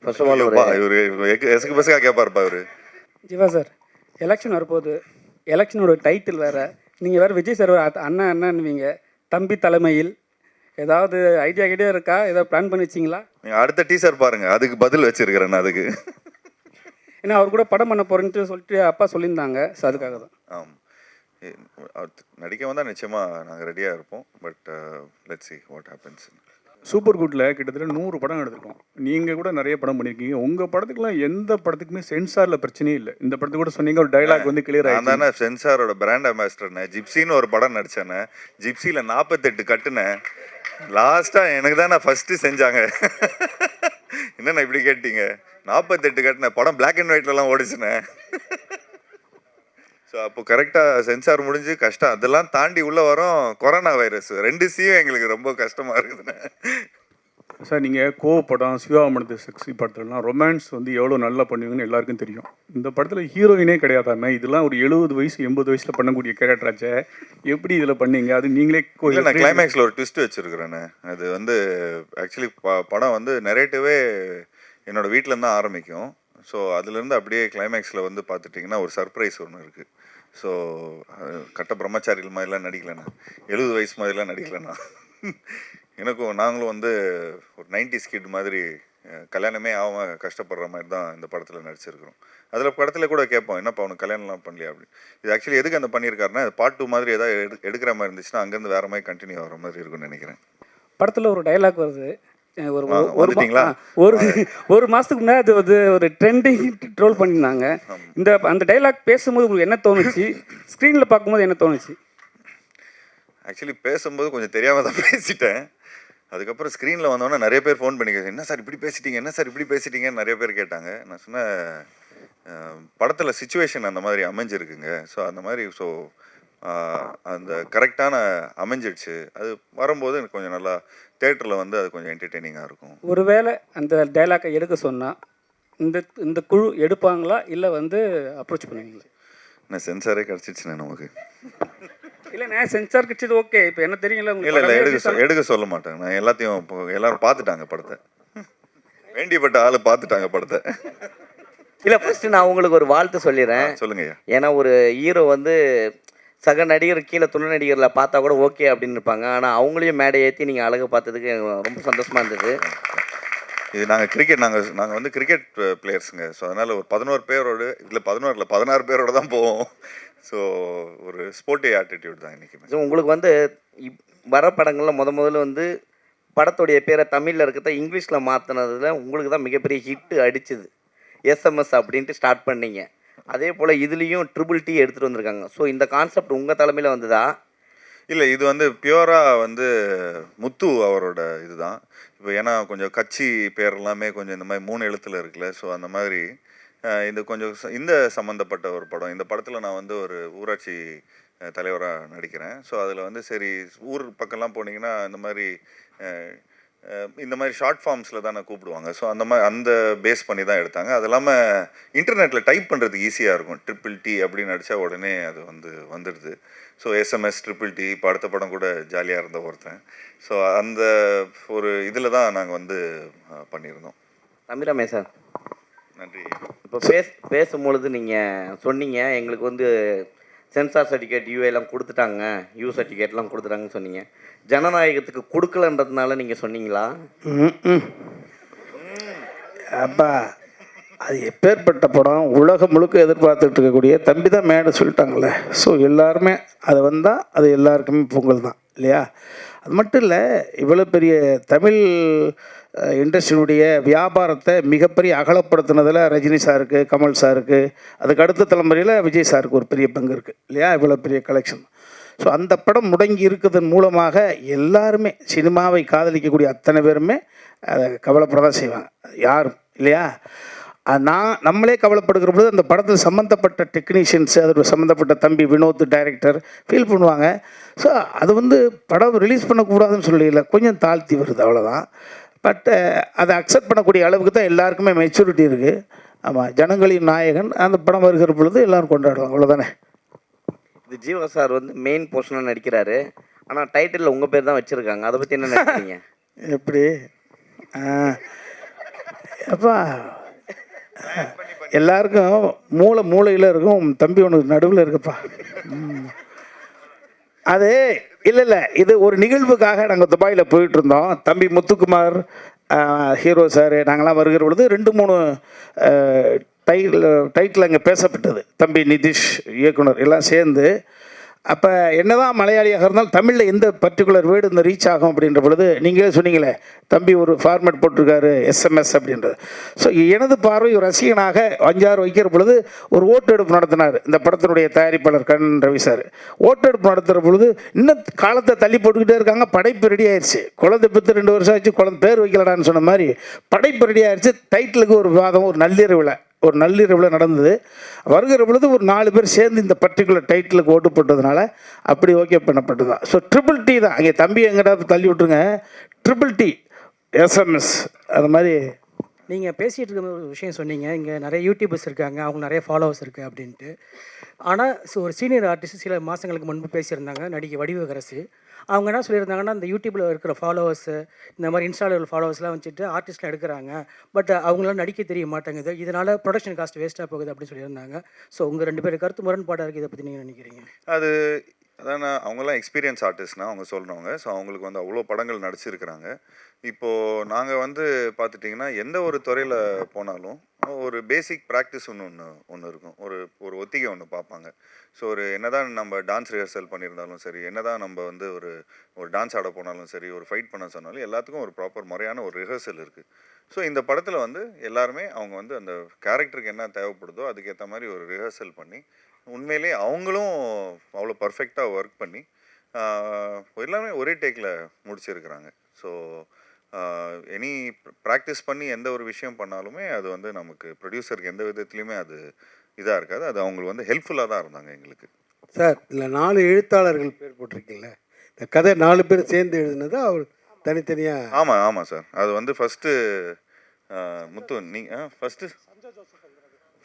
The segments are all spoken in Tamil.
ஃபர்ஸ்ட் ஆஃப் ஆல் இவரு எசுக்கு பசங்க கேட்பாருப்பா இவரு. ஜீவா சார், எலெக்ஷன் வரப்போகுது. எலெக்ஷனோட டைட்டில் வேறு. நீங்கள் வேறு விஜய் சார் அண்ணன் அண்ணன்வீங்க. தம்பி தலைமையில் ஏதாவது ஐடியா இருக்கா? ஏதாவது பிளான் பண்ணி வச்சிங்களா? நீங்கள் அடுத்த டீசர் பாருங்க, அதுக்கு பதில் வச்சிருக்கிறேன் நான் அதுக்கு. ஏன்னா அவர் கூட படம் பண்ண போகிறேன்ட்டு சொல்லிட்டு அப்பா சொல்லியிருந்தாங்க. ஸோ அதுக்காக தான். ஆமாம், நடிக்க வந்தால் நிச்சயமாக நாங்கள் ரெடியாக இருப்போம். But let's see what happens. Super குட்டில் கிட்டத்தட்ட 100 படம் எடுத்திருக்கோம். நீங்கள் கூட நிறைய படம் பண்ணியிருக்கீங்க. உங்கள் படத்துக்குலாம் எந்த படத்துக்குமே சென்சாரில் பிரச்சனையே இல்லை. இந்த படத்துக்கு கூட சொன்னீங்க ஒரு டைலாக் வந்து கிளியர் ஆகிடுச்சு. நான் தானே சென்சாரோட பிராண்ட் அம்பாசிடர்னே. ஜிப்சின்னு ஒரு படம் நடித்தேனே. ஜிப்சியில் 48 கட்டுனேன். லாஸ்ட்டாக எனக்கு தான் நான் ஃபஸ்ட்டு செஞ்சாங்க. என்னண்ணா இப்படி கேட்டீங்க? 48 கட்டினேன். படம் பிளாக் அண்ட் ஒயிட்லலாம் ஓடிச்சுனேன். ஸோ அப்போ கரெக்டாக சென்சார் முடிஞ்சு கஷ்டம். அதெல்லாம் தாண்டி உள்ளே வரோம் கொரோனா வைரஸ். 2 சீயும் எங்களுக்கு ரொம்ப கஷ்டமாக இருக்குதுண்ணே. சார், நீங்கள் கோவப்படம், சிவாமணத்து செக்ஸி படத்துலலாம் ரொமான்ஸ் வந்து எவ்வளோ நல்லா பண்ணுவீங்கன்னு எல்லாருக்கும் தெரியும். இந்த படத்தில் ஹீரோயினே கிடையாதாமே. இதெல்லாம் ஒரு 70 வயசு 80 வயசில் பண்ணக்கூடிய கேரக்டராச்சே. எப்படி இதில் பண்ணீங்க? அது நீங்களே நான் கிளைமேக்ஸில் ஒரு ட்விஸ்ட் வச்சுருக்கிறேண்ணே. அது வந்து ஆக்சுவலி படம் வந்து நெரேட்டிவே என்னோடய வீட்டிலேருந்து தான் ஆரம்பிக்கும். ஸோ அதுலேருந்து அப்படியே கிளைமேக்ஸில் வந்து பார்த்துட்டிங்கன்னா ஒரு சர்ப்ரைஸ் ஒன்று இருக்குது. ஸோ கட்ட பிரம்மச்சாரிகள் மாதிரிலாம் நடிக்கலைண்ணா. 70 வயசு மாதிரிலாம் நடிக்கலைண்ணா. எனக்கும் நாங்களும் வந்து ஒரு 90s கிட் மாதிரி கல்யாணமே ஆகாம கஷ்டப்படுற மாதிரி தான் இந்த படத்தில் நடிச்சிருக்கிறோம். அதில் படத்தில் கூட கேட்போம், என்னப்பா அவனுக்கு கல்யாணம்லாம் பண்ணலையா அப்படி. இது ஆக்சுவலி எதுக்கு அந்த பண்ணியிருக்காருன்னா, பார்ட் 2 மாதிரி ஏதாவது எடுக்கிற மாதிரி இருந்துச்சுன்னா அங்கேருந்து வேறு மாதிரி கண்டினியூ ஆகிற மாதிரி இருக்கும்னு நினைக்கிறேன். படத்தில் ஒரு டைலாக் வருது. ஒரு மாதத்துக்கு முன்னாடி அது வந்து ஒரு ட்ரெண்டிங் ட்ரோல் பண்ணியிருந்தாங்க. அந்த டைலாக் பேசும்போது உங்களுக்கு என்ன தோணுச்சு? ஸ்க்ரீனில் பார்க்கும்போது என்ன தோணுச்சு? ஆக்சுவலி பேசும்போது கொஞ்சம் தெரியாமல் தான் பேசிட்டேன். அதுக்கப்புறம் ஸ்க்ரீனில் வந்தோன்னே நிறைய பேர் ஃபோன் பண்ணி என்ன சார் இப்படி பேசிட்டீங்க, என்ன சார் இப்படி பேசிட்டீங்கன்னு நிறைய பேர் கேட்டாங்க. நான் சொன்னேன், படத்தில் சுச்சுவேஷன் அந்த மாதிரி அமைஞ்சிருக்குங்க. ஸோ அந்த மாதிரி அந்த கரெக்டான அமைஞ்சிடுச்சு. அது வரும்போது எனக்கு கொஞ்சம் நல்லா தேட்டரில் வந்து அது கொஞ்சம் என்டர்டெய்னிங்காக இருக்கும். ஒருவேளை அந்த டைலாக்கை எடுக்க சொன்னால் இந்த குழு எடுப்பாங்களா, இல்லை வந்து அப்ரோச் பண்ணுவீங்களா? நான் சென்சாரே கிடச்சிடுச்சுண்ணே நமக்கு. இல்லைண்ணே, சென்சார் கிடச்சது ஓகே. இப்போ என்ன தெரியல. இல்லை எடுக்க சொல்ல மாட்டேன் நான். எல்லாத்தையும் இப்போ எல்லோரும் பார்த்துட்டாங்க படத்தை. வேண்டியப்பட்ட ஆள் பார்த்துட்டாங்க படத்தை. இல்லை, ஃபஸ்ட்டு நான் உங்களுக்கு ஒரு வாழ்த்து சொல்லிடுறேன். சொல்லுங்கய்யா. ஏன்னா ஒரு ஹீரோ வந்து சக நடிகர் கீழே துணை நடிகரில் பார்த்தா கூட ஓகே அப்படின்னு இருப்பாங்க. ஆனால் அவங்களையும் மேடை ஏற்றி நீங்கள் அழகு பார்த்ததுக்கு எனக்கு ரொம்ப சந்தோஷமாக இருந்தது. இது நாங்கள் வந்து கிரிக்கெட் பிளேயர்ஸுங்க. ஸோ அதனால் ஒரு 11 பேரோடு இல்லை 16 பேரோடு தான் போவோம். ஸோ ஒரு ஸ்போர்ட்டி ஆட்டிடியூட் தான் இன்றைக்கி. ஸோ உங்களுக்கு வந்து வர படங்களில் முதல்ல வந்து படத்துடைய பேரை தமிழில் இருக்கிறத இங்கிலீஷில் மாற்றினதில் உங்களுக்கு தான் மிகப்பெரிய ஹிட்டு அடிச்சுது. SMS அப்படின்ட்டு ஸ்டார்ட் பண்ணீங்க. அதே போல் இதுலேயும் TTT எடுத்துகிட்டு வந்திருக்காங்க. ஸோ இந்த கான்செப்ட் உங்கள் தலைமையில் வந்ததா? இல்லை, இது வந்து பியூராக வந்து முத்து அவரோட இதுதான். இப்போ ஏன்னா கொஞ்சம் கட்சி பேர் எல்லாமே கொஞ்சம் இந்த மாதிரி 3 எழுத்தில் இருக்குல்ல. ஸோ அந்த மாதிரி இது கொஞ்சம் இந்த சம்மந்தப்பட்ட ஒரு படம். இந்த படத்தில் நான் வந்து ஒரு ஊராட்சி தலைவராக நடிக்கிறேன். ஸோ அதில் வந்து சரி ஊர் பக்கம்லாம் போனீங்கன்னா இந்த மாதிரி ஷார்ட் ஃபார்ம்ஸில் தானே கூப்பிடுவாங்க. ஸோ அந்த பேஸ் பண்ணி தான் எடுத்தாங்க. அது இல்லாமல் இன்டர்நெட்டில் டைப் பண்ணுறதுக்கு ஈஸியாக இருக்கும். TTT அப்படின்னு நடித்தா உடனே அது வந்துடுது. So SMS TTT. இப்போ அடுத்த படம் கூட ஜாலியாக இருந்த ஒருத்தன். ஸோ அந்த ஒரு இதில் தான் நாங்கள் வந்து பண்ணியிருந்தோம். தமிழமே சார், நன்றி. இப்போ பேசும்பொழுது நீங்கள் சொன்னீங்க எங்களுக்கு வந்து சென்சார் சர்டிஃபிகேட் எல்லாம் கொடுத்துட்டாங்க, சர்டிஃபிகேட்லாம் கொடுத்துட்டாங்கன்னு சொன்னீங்க. ஜனநாயகத்துக்கு கொடுக்கலன்றதுனால நீங்கள் சொன்னீங்களா? அப்பா, அது எப்பேற்பட்ட படம். உலகம் முழுக்க எதிர்பார்த்துட்டு இருக்கக்கூடிய தம்பி தான் மேடை சொல்லிட்டாங்களே. ஸோ எல்லாருமே அது வந்தால் அது எல்லாருக்குமே பொங்கல் தான் இல்லையா? அது மட்டும் இல்லை, இவ்வளோ பெரிய தமிழ் இண்டஸ்ட்ரியினுடைய வியாபாரத்தை மிகப்பெரிய அகலப்படுத்தினதில் ரஜினி சாருக்கு, கமல் சாருக்கு, அதுக்கு அடுத்த தலைமுறையில் விஜய் சாருக்கு ஒரு பெரிய பங்கு இருக்குது இல்லையா? இவ்வளோ பெரிய கலெக்ஷன். ஸோ அந்த படம் முடங்கி இருக்கிறதன் மூலமாக எல்லாருமே சினிமாவை காதலிக்கக்கூடிய அத்தனை பேருமே அதை கவலைப்படதான் செய்வாங்க, யாரும் இல்லையா? நம்மளே கவலைப்படுகிற பொழுது அந்த படத்தில் சம்மந்தப்பட்ட டெக்னீஷியன்ஸு, அதோட சம்மந்தப்பட்ட தம்பி வினோத் டைரக்டர் ஃபீல் பண்ணுவாங்க. ஸோ அது வந்து படம் ரிலீஸ் பண்ணக்கூடாதுன்னு சொல்லல, கொஞ்சம் தாழ்த்தி வருது, அவ்வளோதான். பட் அதை அக்செப்ட் பண்ணக்கூடிய அளவுக்கு தான் எல்லாருக்குமே மெச்சூரிட்டி இருக்குது. ஆமாம், ஜனங்களின் நாயகன் அந்த படம் வருகிற பொழுது எல்லோரும் கொண்டாடுவாங்க, அவ்வளோதானே. இது ஜீவா சார் வந்து மெயின் போர்ஷனாக நடிக்கிறாரு. ஆனால் டைட்டிலில் உங்கள் பேர் தான் வச்சுருக்காங்க. அதை பற்றி என்ன நினைக்கிறீங்க? எப்படி அப்பா எல்லாருக்கும் மூளையில் இருக்கும், தம்பி உனக்கு நடுவில் இருக்குப்பா. அது இல்லை இது ஒரு நிகழ்வுக்காக நாங்கள் துபாயில் போயிட்டு இருந்தோம். தம்பி முத்துக்குமார், ஹீரோ சார், நாங்களாம் வருகிற பொழுது 2-3 டைட்டில் அங்கே பேசப்பட்டது. தம்பி நிதிஷ் இயக்குனர் எல்லாம் சேர்ந்து. அப்போ என்னதான் மலையாளியாக இருந்தாலும் தமிழில் எந்த பர்டிகுலர் வேர்டு இந்த ரீச் ஆகும் அப்படின்ற பொழுது நீங்களே சொன்னீங்களே, தம்பி ஒரு ஃபார்மேட் போட்டிருக்காரு எஸ்எம்எஸ் அப்படின்றது. ஸோ எனது பார்வை ஒரு ரசிகனாக 5-6 வைக்கிற பொழுது ஒரு ஓட்டெடுப்பு நடத்தினார் இந்த படத்தினுடைய தயாரிப்பாளர் கண் ரவி சார். ஓட்டெடுப்பு நடத்துகிற பொழுது இன்னும் காலத்தை தள்ளி போட்டுக்கிட்டே இருக்காங்க. படைப்பு ரெடி ஆயிடுச்சு. குழந்தை பெற்று 2 வருஷம் ஆச்சு, குழந்தை பேர் வைக்கலடான்னு சொன்ன மாதிரி படைப்பு ரெடி ஆயிடுச்சு. டைட்டிலுக்கு ஒரு விவாதம் ஒரு நள்ளிரவில் நடந்தது. வருகிற பொழுது ஒரு 4 பேர் சேர்ந்து இந்த பர்டிகுலர் டைட்டிலுக்கு ஓட்டு போட்டதுனால அப்படி ஓகே பண்ணப்பட்டது தான். ஸோ ட்ரிபிள் டி தான். அங்கே தம்பி எங்கிட்ட தள்ளி விட்டுருங்க, ட்ரிபிள் டி எஸ்எம்எஸ் அது மாதிரி. நீங்கள் பேசிகிட்டு இருக்க ஒரு விஷயம் சொன்னீங்க, இங்கே நிறைய யூடியூபர்ஸ் இருக்காங்க, அவங்க நிறைய ஃபாலோவர்ஸ் இருக்குது அப்படின்ட்டு. ஆனால் ஒரு சீனியர் ஆர்டிஸ்ட் சில மாதங்களுக்கு முன்பு பேசியிருந்தாங்க, நடிகை வடிவகரசு. அவங்க என்ன சொல்லியிருந்தாங்கன்னா, இந்த யூடியூப்பில் இருக்கிற ஃபாலோவர்ஸு, இந்த மாதிரி இன்ஸ்டாவில் ஃபாலோவர்ஸ்லாம் வச்சுட்டு ஆர்டிஸ்ட்லாம் எடுக்கிறாங்க, பட் அவங்களாம் நடிக்க தெரிய மாட்டேங்குது, இதனால் ப்ரொடக்ஷன் காஸ்ட் வேஸ்ட்டாக போகுது அப்படின்னு சொல்லியிருந்தாங்க. ஸோ உங்கள் 2 பேர் கருத்து முரண்பாடாக இருக்குது, இதை பற்றி நீங்கள் நினைக்கிறீங்க? அதான் அவங்கெல்லாம் எக்ஸ்பீரியன்ஸ் ஆர்டிஸ்ட்னா அவங்க சொல்கிறவங்க. ஸோ அவங்களுக்கு வந்து அவ்வளோ படங்கள் நடிச்சிருக்கிறாங்க. இப்போது நாங்கள் வந்து பார்த்துட்டிங்கன்னா எந்த ஒரு துறையில் போனாலும் ஒரு பேசிக் ப்ராக்டிஸ் ஒன்று இருக்கும். ஒரு ஒத்திகை ஒன்று பார்ப்பாங்க. ஸோ என்னதான் நம்ம டான்ஸ் ரிஹர்சல் பண்ணியிருந்தாலும் சரி, என்னதான் நம்ம வந்து ஒரு டான்ஸ் ஆட போனாலும் சரி, ஒரு ஃபைட் பண்ண சொன்னாலும் எல்லாத்துக்கும் ஒரு ப்ராப்பர் முறையான ஒரு ரிஹர்சல் இருக்குது. ஸோ இந்த படத்தில் வந்து எல்லாருமே அவங்க வந்து அந்த கேரக்டருக்கு என்ன தேவைப்படுதோ அதுக்கேற்ற மாதிரி ஒரு ரிஹர்சல் பண்ணி உண்மையிலே அவங்களும் அவ்வளோ பர்ஃபெக்டாக ஒர்க் பண்ணி எல்லாமே ஒரே டேக்கில் முடிச்சிருக்கிறாங்க. ஸோ எனி ப்ராக்டிஸ் பண்ணி எந்த ஒரு விஷயம் பண்ணாலுமே அது வந்து நமக்கு ப்ரொடியூசருக்கு எந்த விதத்துலையுமே அது இதாக இருக்காது. அது அவங்களுக்கு வந்து ஹெல்ப்ஃபுல்லாக தான் இருந்தாங்க எங்களுக்கு. சார், இதில் 4 எழுத்தாளர்கள் பேர் போட்டிருக்கீங்கள, இந்த கதை 4 பேர் சேர்ந்து எழுதுனது அவர் தனித்தனியாக? ஆமாம் சார். அது வந்து ஃபஸ்ட்டு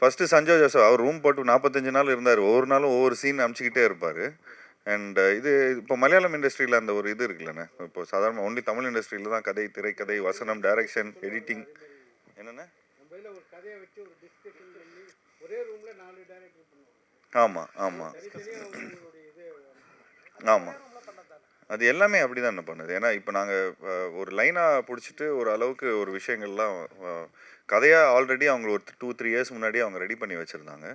ஃபஸ்ட்டு சஞ்சய் ஜோசப் அவர் ரூம் போட்டு 45 நாள் இருந்தார். ஒவ்வொரு நாளும் ஒவ்வொரு சீன் அமுச்சிக்கிட்டே இருப்பார். அண்ட் இது இப்போ மலையாளம் இண்டஸ்ட்ரியில் அந்த ஒரு இது இருக்குல்லண்ணே. இப்போ சாதாரண ஒன்லி தமிழ் இண்டஸ்ட்ரியில் தான் கதை, திரைக்கதை, வசனம், டைரக்ஷன், எடிட்டிங் என்னென்ன. ஆமாம் அது எல்லாமே அப்படி தான் என்ன பண்ணுது. ஏன்னா இப்போ நாங்கள் ஒரு லைனாக பிடிச்சிட்டு ஒரு அளவுக்கு ஒரு விஷயங்கள்லாம் கதையாக ஆல்ரெடி அவங்க ஒரு 2-3 இயர்ஸ் முன்னாடி அவங்க ரெடி பண்ணி வச்சுருந்தாங்க.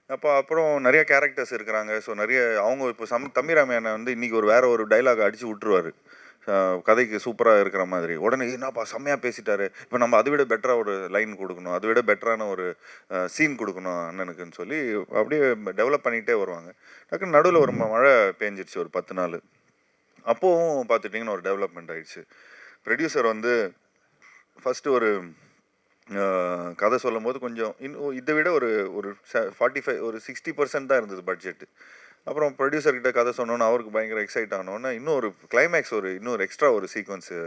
அப்புறம் நிறைய கேரக்டர்ஸ் இருக்கிறாங்க. ஸோ நிறைய அவங்க இப்போ தம்பி ராமையனை வந்து இன்றைக்கி வேறு ஒரு டைலாக் அடித்து விட்டுருவார் கதைக்கு சூப்பராக இருக்கிற மாதிரி. உடனே என்னப்பா செம்மையாக பேசிட்டாரு, இப்போ நம்ம அதை விட பெட்டராக ஒரு லைன் கொடுக்கணும், அதை விட பெட்டரான ஒரு சீன் கொடுக்கணும் அண்ணனுக்குன்னு சொல்லி அப்படியே டெவலப் பண்ணிகிட்டே வருவாங்க. டக்குன்னு நடுவில் ஒரு மழை பேஞ்சிருச்சு ஒரு 10 நாள். அப்போவும் பார்த்துட்டிங்கன்னா ஒரு டெவலப்மெண்ட் ஆகிடுச்சு. ப்ரொடியூசர் வந்து ஃபஸ்ட்டு ஒரு கதை சொல்லும் போது கொஞ்சம் இதை விட ஒரு 60% தான் இருந்தது பட்ஜெட்டு. அப்புறம் ப்ரொடியூசர்கிட்ட கதை சொன்னோன்னு அவருக்கு பயங்கர எக்ஸைட் ஆனோன்னா இன்னும் ஒரு கிளைமேக்ஸ் இன்னொரு எக்ஸ்ட்ரா ஒரு சீக்வன்ஸு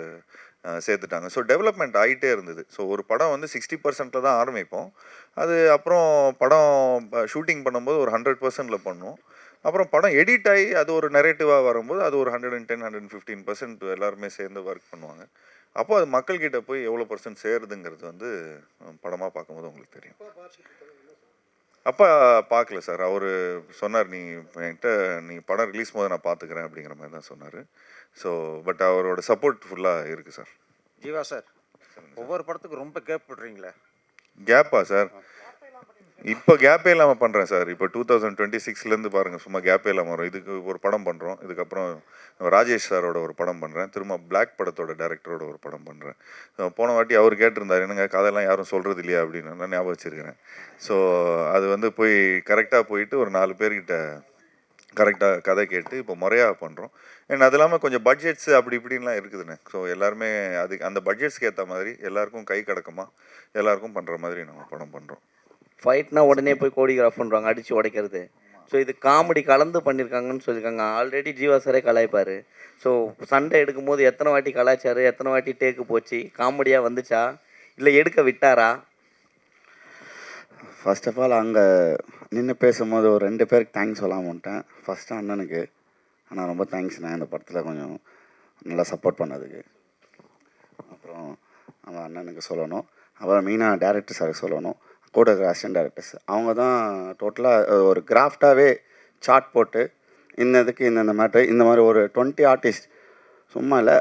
சேர்த்துட்டாங்க. ஸோ டெவலப்மெண்ட் ஆகிட்டே இருந்தது. ஸோ ஒரு படம் வந்து 60%ல் தான் ஆரம்பிப்போம். அது அப்புறம் படம் ஷூட்டிங் பண்ணும்போது ஒரு 100%ல் பண்ணுவோம். அப்புறம் படம் எடிட் ஆகி அது ஒரு நெரேட்டிவாக வரும்போது அது ஒரு 110-115% எல்லாருமே சேர்ந்து ஒர்க் பண்ணுவாங்க. அப்போ அது மக்கள்கிட்ட போய் எவ்வளோ % சேருதுங்கிறது வந்து படமாக பார்க்கும்போது உங்களுக்கு தெரியும். அப்பா பார்க்கல சார். அவர் சொன்னார், என்கிட்ட நீ படம் ரிலீஸ் போது நான் பார்த்துக்கிறேன் அப்படிங்கிற மாதிரி தான் சொன்னார். ஸோ பட் அவரோட சப்போர்ட் ஃபுல்லாக இருக்குது சார். ஜீவா சார், ஒவ்வொரு படத்துக்கும் ரொம்ப கேப் விடுறீங்களே. கேப்பா சார்? இப்போ கேப்பே இல்லாமல் பண்ணுறேன் சார். இப்போ 2026லேருந்து பாருங்கள், சும்மா கேப்பே இல்லாமல் வரும். இதுக்கு ஒரு படம் பண்ணுறோம், இதுக்கப்புறம் ராஜேஷ் சாரோட ஒரு படம் பண்ணுறேன், திரும்ப பிளாக் படத்தோட டைரக்டரோட ஒரு படம் பண்ணுறேன். போன வாட்டி அவர் கேட்டிருந்தார், என்னங்க கதையெல்லாம் யாரும் சொல்கிறது இல்லையா அப்படின்னு. நான் ஞாபகம் வச்சுருக்கிறேன். ஸோ அது வந்து போய் கரெக்டாக போயிட்டு ஒரு 4 பேர்கிட்ட கரெக்டாக கதை கேட்டு இப்போ முறையாக பண்ணுறோம். அண்ட் அது இல்லாமல் கொஞ்சம் பட்ஜெட்ஸு அப்படி இப்படின்லாம் இருக்குதுண்ணே. ஸோ எல்லாருமே அந்த பட்ஜெட்ஸ்க்கு ஏற்ற மாதிரி எல்லாருக்கும் கை கடக்கமாக எல்லாருக்கும் பண்ணுற மாதிரி நம்ம படம் பண்ணுறோம். ஃபைட்னா உடனே போய் கோடிகிராஃப் பண்ணுறாங்க, அடித்து உடைக்கிறது. ஸோ இது காமெடி கலந்து பண்ணியிருக்காங்கன்னு சொல்லியிருக்காங்க. ஆல்ரெடி ஜீவா சாரே கலாய்ப்பார். ஸோ சண்டை எடுக்கும்போது எத்தனை வாட்டி கலாய்ச்சார், எத்தனை வாட்டி டேக்கு போச்சு, காமெடியாக வந்துச்சா இல்லை எடுக்க விட்டாரா? ஃபர்ஸ்ட் ஆஃப் ஆல் அங்கே நின்று பேசும்போது ஒரு 2 பேருக்கு தேங்க்ஸ் சொல்லாமல் வந்துட்டேன். ஃபஸ்ட்டு அண்ணனுக்கு, ஆனால் ரொம்ப தேங்க்ஸ்ண்ணே இந்த படத்தில் கொஞ்சம் நல்லா சப்போர்ட் பண்ணதுக்கு. அப்புறம் அவன் அண்ணனுக்கு சொல்லணும். அப்புறம் மெயினாக டேரக்டர் சார் சொல்லணும், கூட இருக்கிற அசிஸ்டன்ட் டேரக்டர்ஸ். அவங்க தான் டோட்டலாக ஒரு கிராஃப்டாகவே சார்ட் போட்டு இன்னதுக்கு இந்தந்த மேட்ரு இந்த மாதிரி ஒரு 20 ஆர்டிஸ்ட் சும்மா இல்லை,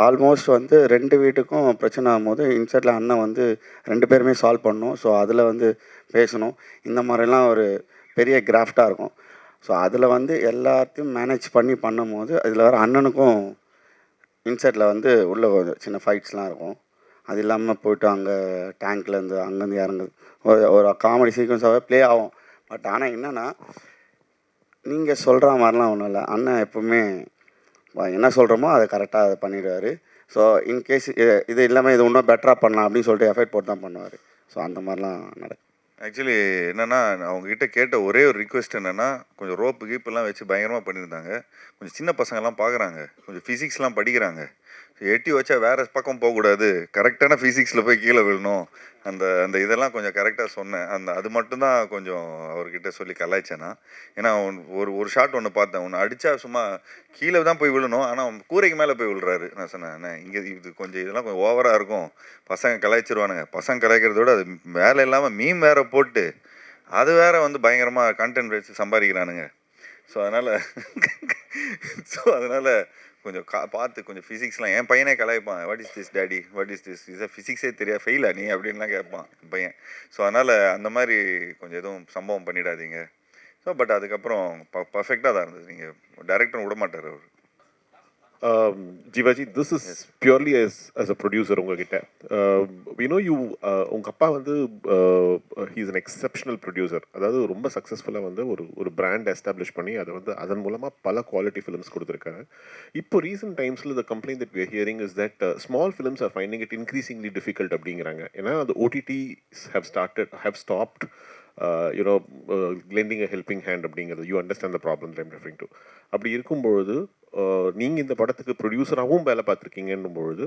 ஆல்மோஸ்ட் வந்து 2 வீட்டுக்கும் பிரச்சனை ஆகும்போது இன்சைட்டில் அண்ணன் வந்து 2 பேருமே சால்வ் பண்ணணும். ஸோ அதில் வந்து பேசணும். இந்த மாதிரிலாம் ஒரு பெரிய கிராஃப்டாக இருக்கும். ஸோ அதில் வந்து எல்லாத்தையும் மேனேஜ் பண்ணி பண்ணும்போது அதில் வர அண்ணனுக்கும் இன்சைட்டில் வந்து உள்ள ஒரு சின்ன ஃபைட்ஸ்லாம் இருக்கும். அது இல்லாமல் போய்ட்டு அங்கே டேங்க்லேருந்து அங்கேருந்து இறங்குது ஒரு காமெடி சீக்வன்ஸாகவே ப்ளே ஆகும். பட் ஆனால் என்னென்னா நீங்கள் சொல்கிற மாதிரிலாம் ஒன்றும் இல்லை. அண்ணன் எப்போவுமே என்ன சொல்கிறோமோ அதை கரெக்டாக அதை பண்ணிடுவார். ஸோ இன்கேஸ் இது இல்லாமல் இது இன்னும் பெட்டராக பண்ணலாம் அப்படின்னு சொல்லிட்டு எஃபெக்ட் போட்டு தான் பண்ணுவார். ஸோ அந்த மாதிரிலாம் நடக்கும். ஆக்சுவலி என்னென்னா அவங்ககிட்ட கேட்ட ஒரே ஒரு ரிக்வெஸ்ட் என்னென்னா, கொஞ்சம் ரோப்பு கீப்பெல்லாம் வச்சு பயங்கரமாக பண்ணியிருந்தாங்க. கொஞ்சம் சின்ன பசங்கள்லாம் பார்க்குறாங்க, கொஞ்சம் ஃபிசிக்ஸ்லாம் படிக்கிறாங்க. எட்டி வச்சா வேறு பக்கம் போகக்கூடாது, கரெக்டான ஃபிசிக்ஸில் போய் கீழே விழணும். அந்த அந்த இதெல்லாம் கொஞ்சம் கரெக்டாக சொன்னேன். அது மட்டும்தான் கொஞ்சம் அவர்கிட்ட சொல்லி கலாய்ச்சேன்னா. ஏன்னா ஒரு ஷாட் ஒன்று பார்த்தேன், ஒன்று அடித்தா சும்மா கீழே தான் போய் விழணும், ஆனால் அவன் கூரைக்கு மேலே போய் விழுறாரு. நான் சொன்னேன், அண்ணே இங்கே இது கொஞ்சம் இதெல்லாம் கொஞ்சம் ஓவராக இருக்கும், பசங்க கலாய்ச்சிருவானுங்க. பசங்க கலாய்க்கிறதோட அது வேலை இல்லாமல் மீம் வேறு போட்டு அது வேற வந்து பயங்கரமாக கண்டென்ட் வச்சு சம்பாதிக்கிறானுங்க. ஸோ அதனால் கொஞ்சம் பார்த்து கொஞ்சம் ஃபிசிக்ஸ்லாம் என் பையனே கலாய்ப்பான். What is this daddy, what is this, இதை ஃபிசிக்ஸே தெரியாது, ஃபெயிலா நீ அப்படின்லாம் கேட்பான் என் பையன். ஸோ அதனால் அந்த மாதிரி கொஞ்சம் எதுவும் சம்பவம் பண்ணிடாதீங்க. ஸோ பட் அதுக்கப்புறம் பர்ஃபெக்டாக தான் இருந்தது. நீங்கள் டேரக்டரும் விட மாட்டார் அவர். Jivaji, this is purely as a producer உங்ககிட்ட. We know you, உங்க அப்பா வந்து he is an exceptional producer. அதாவது ரொம்ப சக்ஸஸ்ஃபுல்லாக வந்து ஒரு பிராண்ட் எஸ்டாப்ளிஷ் பண்ணி அதை வந்து அதன் மூலமாக பல குவாலிட்டி ஃபிலிம்ஸ் கொடுத்துருக்காங்க. இப்போ ரீசெண்ட் டைம்ஸில் the complaint that we are hearing is that small films are finding it increasingly difficult அப்படிங்கிறாங்க. ஏன்னா the OTTs have stopped lending a helping hand அப்படிங்கிறது. You understand the problem I'm referring to. அப்படி இருக்கும்பொழுது நீங்கள் இந்த படத்துக்கு ப்ரொடியூசராகவும் வேலை பார்த்துருக்கீங்கன்னும் பொழுது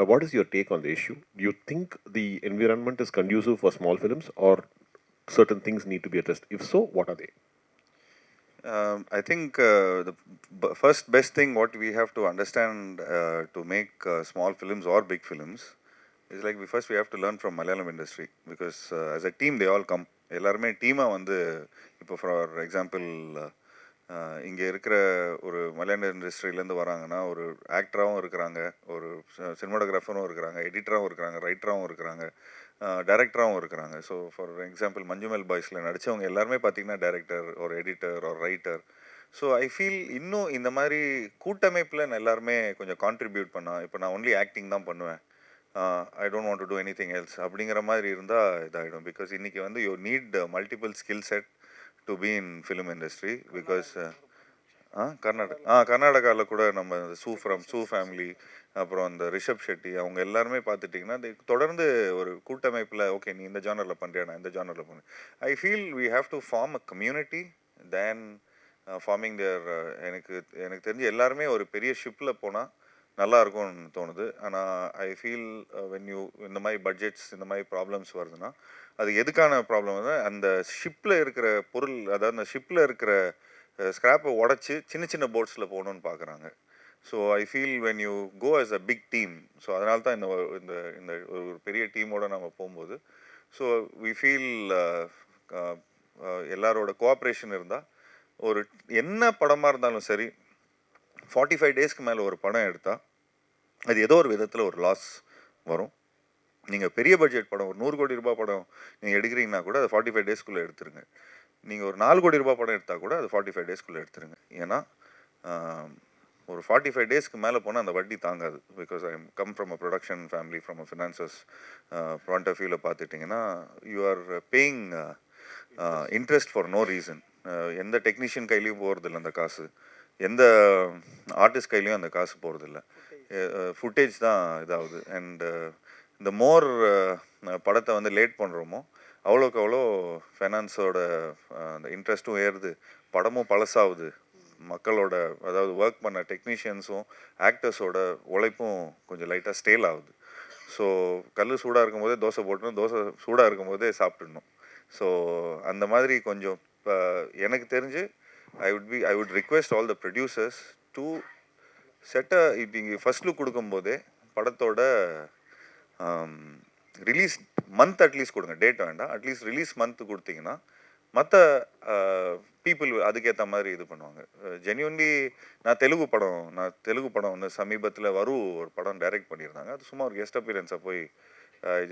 what is your take on the issue? Do you think the environment is conducive for small films or certain things need to be addressed? If so, what are they? I think the first best thing what we have to understand to make small films or big films is like we have to learn from Malayalam industry, because as a team they all come. எல்லாருமே டீமாக வந்து இப்போ ஃபார் எக்ஸாம்பிள் இங்கே இருக்கிற ஒரு மலையாள இண்டஸ்ட்ரியிலேருந்து வராங்கன்னா ஒரு ஆக்டராகவும் இருக்கிறாங்க, ஒரு சினிமாட்டோகிராஃபரும் இருக்கிறாங்க, எடிட்டராகவும் இருக்கிறாங்க, ரைட்டராகவும் இருக்கிறாங்க, டைரக்டராகவும் இருக்கிறாங்க. ஸோ ஃபார் எக்ஸாம்பிள் மஞ்சுமெல் பாய்ஸில் நடித்தவங்க எல்லாருமே பார்த்தீங்கன்னா டைரக்டர் ஒரு எடிட்டர் ஒரு ரைட்டர். ஸோ ஐ ஃபீல் இன்னும் இந்த மாதிரி கூட்டமைப்பில் எல்லாருமே கொஞ்சம் கான்ட்ரிபியூட் பண்ணால், இப்போ நான் ஒன்லி ஆக்டிங் தான் பண்ணுவேன், I don't want to two anything else அப்படிங்கிற மாதிரி இருந்தால் இதாகிடும். பிகாஸ் இன்றைக்கி வந்து you need multiple skill set to be in film industry. Because கர்நாடகாவில் கூட நம்ம சூ ஃபேமிலி, அப்புறம் அந்த ரிஷப் ஷெட்டி, அவங்க எல்லாருமே பார்த்துட்டிங்கன்னா தொடர்ந்து ஒரு கூட்டமைப்பில் ஓகே நீ இந்த ஜானரில் பண்ணுறியா, நான் இந்த ஜானரில் பண்ணுறேன். I feel we have to form a community then forming there. எனக்கு தெரிஞ்சு எல்லாருமே ஒரு பெரிய ஷிப்பில் போனால் நல்லா இருக்கும்னு தோணுது. ஆனால் ஐ ஃபீல் வென் யூ இந்த மாதிரி பட்ஜெட்ஸ் இந்த மாதிரி ப்ராப்ளம்ஸ் வருதுன்னா அது எதுக்கான ப்ராப்ளம் வந்து அந்த ஷிப்பில் இருக்கிற பொருள், அதாவது அந்த ஷிப்பில் இருக்கிற ஸ்க்ராப்பை உடச்சி சின்ன சின்ன போட்ஸில் போகணுன்னு பார்க்குறாங்க. So I feel when you go as a big team, so அதனால தான் இந்த ஒரு பெரிய டீமோடு நம்ம போகும்போது ஸோ வி ஃபீல் எல்லாரோட கோஆப்ரேஷன் இருந்தால் ஒரு என்ன படமாக இருந்தாலும் சரி 45 டேஸ்க்கு மேலே ஒரு படம் எடுத்தால் அது ஏதோ ஒரு விதத்தில் ஒரு லாஸ் வரும். நீங்கள் பெரிய பட்ஜெட் படம் ஒரு 100 கோடி ரூபாய் படம் நீங்கள் எடுக்கிறீங்கன்னா கூட அது 45 டேஸ்க்குள்ளே எடுத்துருங்க. நீங்கள் ஒரு 4 கோடி ரூபாய் படம் எடுத்தால் கூட அது 45 டேஸ்க்குள்ளே எடுத்துருங்க. ஏன்னா ஒரு 45 டேஸ்க்கு மேலே போனால் அந்த வட்டி தாங்காது. Because I come from a production family, from a finances point of வியூவில் பார்த்துட்டிங்கன்னா you are paying interest for no reason. எந்த டெக்னீஷியன் கையிலையும் போகிறதில்ல அந்த காசு, எந்த ஆர்டிஸ்ட் கையிலையும் அந்த காசு போகிறதில்ல, ஃபுட்டேஜ் தான் இதாகுது. அண்ட் இந்த மோர் படத்தை வந்து லேட் பண்ணுறோமோ அவ்வளோக்கு அவ்வளோ ஃபைனான்ஸோட அந்த இன்ட்ரெஸ்ட்டும் ஏறுது, படமும் பழசாகுது, மக்களோட அதாவது ஒர்க் பண்ண டெக்னீஷியன்ஸும் ஆக்டர்ஸோட உழைப்பும் கொஞ்சம் லைட்டாக ஸ்டேல் ஆகுது. ஸோ கல் சூடாக இருக்கும்போதே தோசை போட்டுணும், தோசை சூடாக இருக்கும்போதே சாப்பிட்டுடணும். ஸோ அந்த மாதிரி கொஞ்சம் எனக்கு தெரிஞ்சு I would request all the producers to set a, இப்போ இங்கே ஃபர்ஸ்ட் லுக் கொடுக்கும்போதே படத்தோட ரிலீஸ் மந்த் அட்லீஸ்ட் கொடுங்க, டேட் வேண்டாம், அட்லீஸ்ட் ரிலீஸ் மந்த் கொடுத்தீங்கன்னா மற்ற பீப்புள் அதுக்கேற்ற மாதிரி இது பண்ணுவாங்க. ஜென்யூன்லி நான் தெலுங்கு படம் வந்து சமீபத்தில் ஒரு படம் டைரக்ட் பண்ணியிருந்தாங்க. அது சும்மா ஒரு கெஸ்ட் அப்பியரன்ஸாக போய்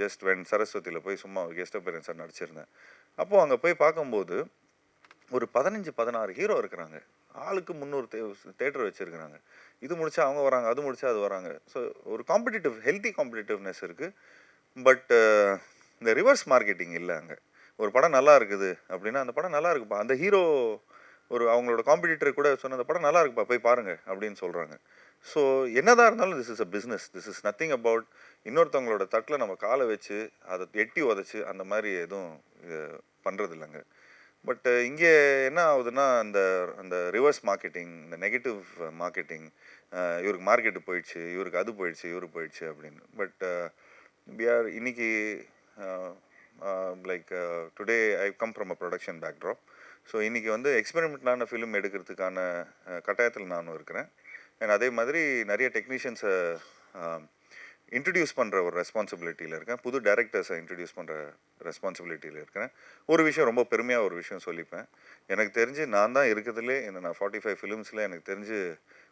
ஜஸ்ட் சரஸ்வதியில் போய் சும்மா ஒரு கெஸ்ட் அப்பியரன்ஸாக நடிச்சிருந்தேன். அப்போது அங்கே போய் பார்க்கும்போது ஒரு 15-16 ஹீரோ இருக்கிறாங்க. ஆளுக்கு 300 தேட்டர் வச்சுருக்கிறாங்க. இது முடிச்சா அவங்க வராங்க, அது முடிச்சா அது வராங்க. ஸோ ஒரு ஹெல்த்தி காம்படிட்டிவ்னஸ் இருக்குது. பட் இந்த ரிவர்ஸ் மார்க்கெட்டிங் இல்லை அங்கே. ஒரு படம் நல்லா இருக்குது அப்படின்னா அந்த படம் நல்லா இருக்குப்பா, அந்த ஹீரோ அவங்களோட காம்படிட்டர் கூட சொன்ன அந்த படம் நல்லா இருக்குப்பா போய் பாருங்க அப்படின்னு சொல்கிறாங்க. ஸோ என்னதான் இருந்தாலும் this is a business. This is nothing about இன்னொருத்தவங்களோட தட்டில் நம்ம காலை வச்சு அதை எட்டி உதச்சி அந்த மாதிரி எதுவும் பண்ணுறது இல்லைங்க. பட் இங்கே என்ன ஆகுதுன்னா அந்த ரிவர்ஸ் மார்க்கெட்டிங், இந்த நெகட்டிவ் மார்க்கெட்டிங், இவருக்கு மார்க்கெட்டு போயிடுச்சு, இவருக்கு அது போயிடுச்சு, இவரு போயிடுச்சு அப்படின்னு. பட் இன்னைக்கு like today I come from a production backdrop. So இன்றைக்கி வந்து எக்ஸ்பெரிமெண்ட்லான ஃபிலிம் எடுக்கிறதுக்கான கட்டாயத்தில் நானும் இருக்கிறேன். அண்ட் அதே மாதிரி நிறைய டெக்னீஷியன்ஸை இன்ட்ரடியூஸ் பண்ணுற ஒரு ரெஸ்பான்சிபிலிட்டியில் இருக்கேன். புது டைரக்டர்ஸை இன்ட்ரடியூஸ் பண்ணுற ரெஸ்பான்சிபிலிட்டியில் இருக்கிறேன். ஒரு விஷயம் ரொம்ப பெருமையாக ஒரு விஷயம் சொல்லிப்பேன். எனக்கு தெரிஞ்சு நான் தான் இருக்கிறதுலே நான் 45 ஃபிலிம்ஸில் எனக்கு தெரிஞ்சு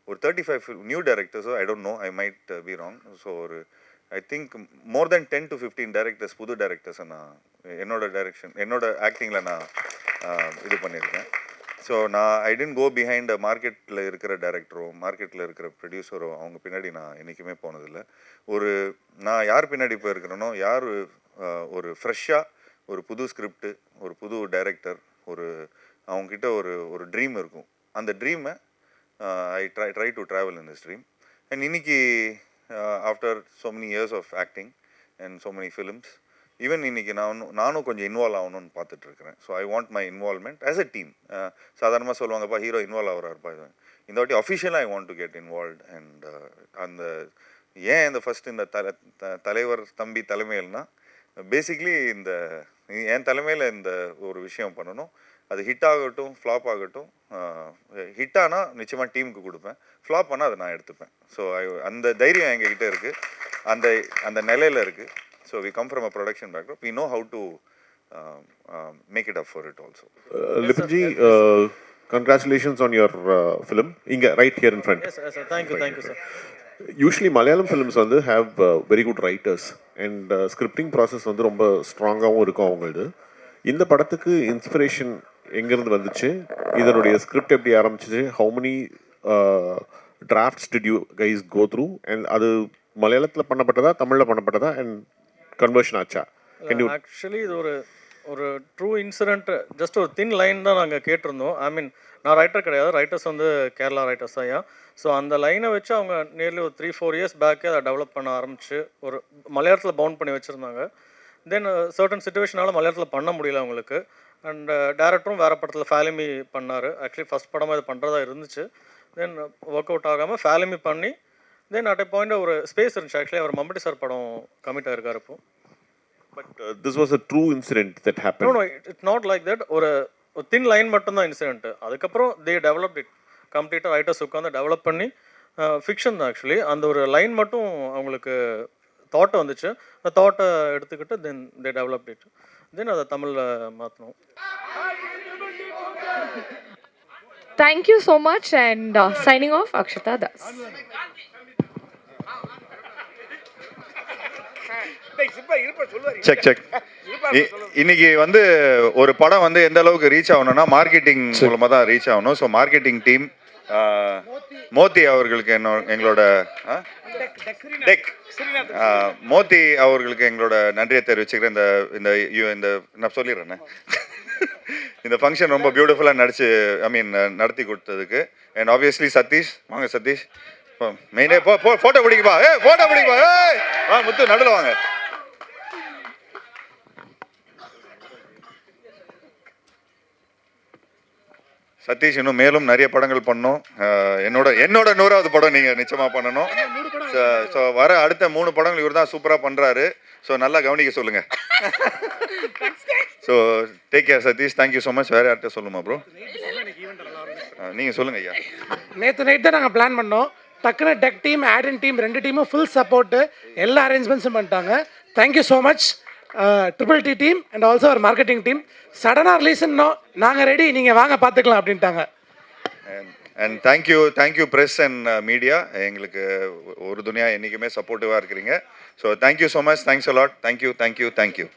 ஒரு 35 நியூ டைரக்டர்ஸோ I don't know, I might be wrong. So ஒரு I think more than 10 to 15 directors, புது டைரக்டர்ஸை நான் என்னோட ஆக்டிங்கில் நான் இது பண்ணியிருக்கேன். So I tend go behind மார்க்கெட்டில் இருக்கிற டைரக்டரோ மார்க்கெட்டில் இருக்கிற ப்ரொடியூசரோ அவங்க பின்னாடி நான் என்றைக்குமே போனதில்லை. நான் யார் பின்னாடி போயிருக்கிறேனோ, யார் ஒரு ஃப்ரெஷ்ஷாக ஒரு புது ஸ்கிரிப்டு, ஒரு புது டைரக்டர், அவங்கக்கிட்ட ஒரு ட்ரீம் இருக்கும். அந்த ட்ரீமை I try to travel in this dream. And இன்னைக்கு after so many years of acting and so many films, even இன்றைக்கி நானும் கொஞ்சம் இன்வால்வ் ஆகணும்னு பார்த்துட்ருக்கிறேன். So I want my involvement as a team. சாதாரணமாக சொல்லுவாங்கப்பா ஹீரோ இன்வால்வ் ஆகிறாருப்பா, இந்த வாட்டி அஃபிஷியலாக I want to get involve. And ஏன் இந்த ஃபஸ்ட்டு இந்த தலைவர் தம்பி தலைமையில்னா பேசிக்லி என் தலைமையில் இந்த ஒரு விஷயம் பண்ணணும். அது ஹிட் ஆகட்டும் ஃப்ளாப் ஆகட்டும், ஹிட் ஆனால் நிச்சயமாக டீமுக்கு கொடுப்பேன், ஃப்ளாப் ஆனால் அதை நான் எடுத்துப்பேன். ஸோ அந்த தைரியம் எங்ககிட்ட இருக்குது, அந்த நிலையில் இருக்குது. So we come from a production background. We know how to make it up for it also. Lipinji, congratulations on your film. Inga right here in front. Yes, sir. Thank you, sir. Usually Malayalam films வந்து have very good writers and scripting process வந்து ரொம்ப ஸ்ட்ராங்காகவும் இருக்கும் அவங்களது. இந்த படத்துக்கு இன்ஸ்பிரேஷன் எங்கேருந்து வந்துச்சு, இதனுடைய ஸ்கிரிப்ட் எப்படி ஆரம்பிச்சிச்சு, how many drafts did you guys go through, and அது மலையாளத்தில் பண்ணப்பட்டதா தமிழில் பண்ணப்பட்டதா அண்ட் கன்வர்ஷன் ஆச்சா? ஆக்சுவலி இது ஒரு ட்ரூ இன்சிடென்ட். ஜஸ்ட் ஒரு தின் லைன் தான் நாங்கள் கேட்டிருந்தோம். ஐ மீன் நான் ரைட்டர் கிடையாது, ரைட்டர்ஸ் வந்து கேரளா ரைட்டர்ஸ் தான். ஸோ அந்த லைனை வச்சு அவங்க நியர்லி ஒரு 3-4 இயர்ஸ் பேக்கே அதை டெவலப் பண்ண ஆரம்பிச்சு ஒரு மலையாளத்தில் பவுண்ட் பண்ணி வச்சுருந்தாங்க. தென் சர்டன் சுச்சுவேஷனால் மலையாளத்தில் பண்ண முடியல அவங்களுக்கு. அண்ட் டேரக்டரும் வேறு படத்தில் ஃபேலிமி பண்ணார். ஆக்சுவலி ஃபஸ்ட் படமாக இது பண்ணுறதா இருந்துச்சு. தென் ஒர்க் அவுட் ஆகாமல் ஃபேலிமி பண்ணி தென் அட் எ பாயிண்ட் ஒரு ஸ்பேஸ் இருந்துச்சு. ஆக்சுவலி அவர் மம்பட்டி சார் படம் கமிட் ஆகிருக்காரு இப்போ. But this was a true incident that happen. No it's not like that. ஒரு தின் லைன் மட்டும்தான் இன்சிடென்ட். அதுக்கப்புறம் தே டெவலப்ட் இட் கம்ப்ளீட்டாக. ரைட்டர்ஸ் உட்காந்து டெவலப் பண்ணி ஃபிக்ஷன் தான் ஆக்சுவலி. அந்த ஒரு லைன் மட்டும் அவங்களுக்கு தாட்டை வந்துச்சு. அந்த தாட்டை எடுத்துக்கிட்டு தென் தே டெவலப்ட் இட். தென் அதை தமிழில் மாற்றணும். Thank you so much and signing off, Akshata Das. Check இன்னைக்கு வந்து ஒரு படம் வந்து எந்த அளவுக்கு ரீச் ஆகணும்னா மார்க்கெட்டிங் மூலமாக தான் ரீச் ஆகணும். ஸோ மார்க்கெட்டிங் டீம் மோத்தி அவர்களுக்கு எங்களோட மோத்தி அவர்களுக்கு எங்களோட நன்றியை தெரிவிச்சுக்கிறேன். இந்த நான் சொல்லிடுறேண்ணே, இந்த ஃபங்க்ஷன் ரொம்ப பியூட்டிஃபுல்லாக நடத்தி கொடுத்ததுக்கு. அண்ட் ஆப்வியஸ்லி சதீஷ், வாங்க சதீஷ், மெயினே ஃபோட்டோ பிடிக்குப்பா, ஃபோட்டோ பிடிக்குப்பா, முத்து நடுவில் வாங்க. சதீஷ் இன்னும் மேலும் நிறைய படங்கள் பண்ணணும். என்னோட 100வது படம் நீங்கள் நிச்சயமாக பண்ணணும். ஸோ வர அடுத்த 3 படங்கள் இவர் தான் சூப்பராக பண்ணுறாரு. ஸோ நல்லா கவனிக்க சொல்லுங்கள். So take care Satish. Thank you so much. வேறு யார்கிட்ட சொல்லுமா ப்ரோ? நீங்கள் சொல்லுங்கள் ஐயா. நேற்று நைட் தான் நாங்கள் பிளான் பண்ணோம். டக்குன்னு tech team, ad and team 2 டீமும் ஃபுல் சப்போர்ட்டு, எல்லா அரேஞ்ச்மெண்ட்ஸும் பண்ணிட்டாங்க. Thank you so much triple T team and also அவர் மார்க்கெட்டிங் டீம். சடனாக ரிலீஸ்னோ நாங்கள் ரெடி, நீங்கள் வாங்க பார்த்துக்கலாம் அப்படின்ட்டாங்க. And thank you press and media. எங்களுக்கு ஒரு துணியா என்றைக்குமே சப்போர்ட்டிவாக இருக்கிறீங்க. So thank you so much, thanks a lot, thank you.